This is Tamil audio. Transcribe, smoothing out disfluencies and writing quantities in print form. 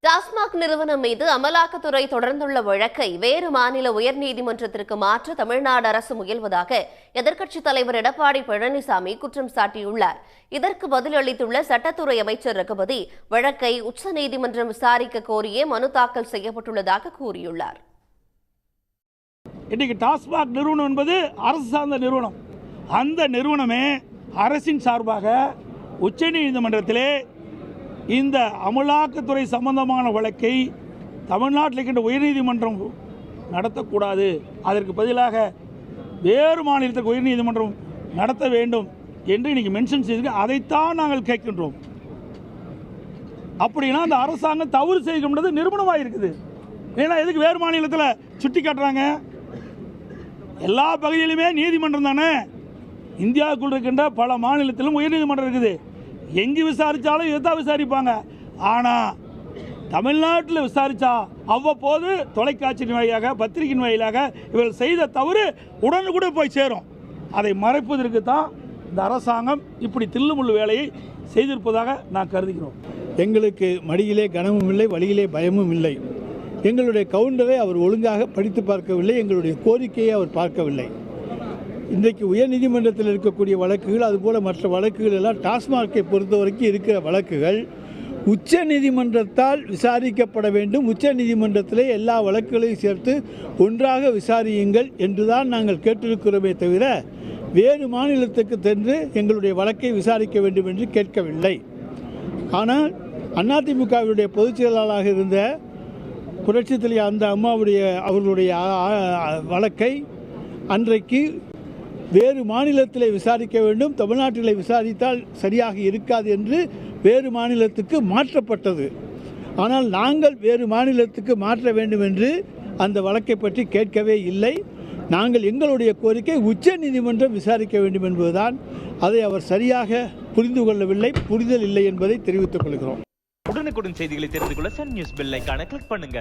டாஸ்மாக் நிறுவனம் மீது அமலாக்கத்துறை தொடர்ந்துள்ள வழக்கை வேறு மாநில உயர்நீதிமன்றத்திற்கு மாற்ற தமிழ்நாடு அரசு முயல்வதாக எதிர்க்கட்சித் தலைவர் எடப்பாடி பழனிசாமி குற்றம் சாட்டியுள்ளார். இதற்கு பதிலளித்துள்ள சட்டத்துறை அமைச்சர் ரகுபதி, வழக்கை உச்சநீதிமன்றம் விசாரிக்க கோரியே மனு தாக்கல் செய்யப்பட்டுள்ளதாக கூறியுள்ளார். இன்னைக்கு டாஸ்மாக் நிறுவனம் என்பது அரசு சார்ந்த நிறுவனம். அந்த நிறுவனமே அரசின் சார்பாக உச்சநீதிமன்றத்திலே இந்த அமலாக்கத்துறை சம்பந்தமான வழக்கை தமிழ்நாட்டில் இருக்கின்ற உயர்நீதிமன்றம் நடத்தக்கூடாது, அதற்கு பதிலாக வேறு மாநிலத்திற்கு உயர்நீதிமன்றம் நடத்த வேண்டும் என்று இன்னைக்கு மென்ஷன் செய்து அதைத்தான் நாங்கள் கேட்கின்றோம். அப்படின்னா அந்த அரசாங்கம் தவறு செய்கின்றது நிரூபணமாக இருக்குது. ஏன்னா எதுக்கு வேறு மாநிலத்தில் சுட்டி காட்டுறாங்க? எல்லா பகுதியிலுமே நீதிமன்றம் தானே. இந்தியாவுக்குள் இருக்கின்ற பல மாநிலத்திலும் உயர்நீதிமன்றம் இருக்குது. எங்கே விசாரித்தாலும் இதைத்தான் விசாரிப்பாங்க. ஆனால் தமிழ்நாட்டில் விசாரித்தா அவ்வப்போது தொலைக்காட்சியின் வழியாக பத்திரிகையின் வழியாக இவர்கள் செய்த தவறு உடனுக்குடன் போய் சேரும். அதை மறைப்பதற்கு தான் இந்த அரசாங்கம் இப்படி தில்லுமுள்ளு வேலையை செய்திருப்பதாக நான் கருதுகிறோம். எங்களுக்கு மடியிலே கனமும் இல்லை, வழியிலே பயமும் இல்லை. எங்களுடைய கவுண்டரை அவர் ஒழுங்காக படித்து பார்க்கவில்லை, எங்களுடைய கோரிக்கையை அவர் பார்க்கவில்லை. இன்றைக்கு உயர்நீதிமன்றத்தில் இருக்கக்கூடிய வழக்குகள், அதுபோல் மற்ற வழக்குகள் எல்லாம் டாஸ்மார்க்கை பொறுத்த வரைக்கும் இருக்கிற வழக்குகள் உச்ச நீதிமன்றத்தால் விசாரிக்கப்பட வேண்டும். உச்ச நீதிமன்றத்திலே எல்லா வழக்குகளையும் சேர்த்து ஒன்றாக விசாரியுங்கள் என்றுதான் நாங்கள் கேட்டிருக்கிறோமே தவிர வேறு மாநிலத்துக்கு சென்று எங்களுடைய வழக்கை விசாரிக்க வேண்டும் என்று கேட்கவில்லை. ஆனால் அதிமுகவுடைய பொதுச் செயலாளராக இருந்த புரட்சித்தலை அந்த அவர்களுடைய வழக்கை அன்றைக்கு வேறு மாநிலத்தில் விசாரிக்க வேண்டும், தமிழ்நாட்டில் விசாரித்தால் சரியாக இருக்காது என்று வேறு மாநிலத்துக்கு மாற்றப்பட்டது. ஆனால் நாங்கள் வேறு மாநிலத்துக்கு மாற்ற வேண்டும் என்று அந்த வழக்கை பற்றி கேட்கவே இல்லை. நாங்கள் எங்களுடைய கோரிக்கை உச்ச நீதிமன்றம் விசாரிக்க வேண்டும் என்பதுதான். அதை அவர் சரியாக புரிந்து கொள்ளவில்லை, புரிதல் இல்லை என்பதை தெரிவித்துக் கொள்கிறோம். உடனுக்குடன் செய்திகளை தெரிந்து கொள்ள சன் நியூஸ் பெல் ஐகானை கிளிக் பண்ணுங்க.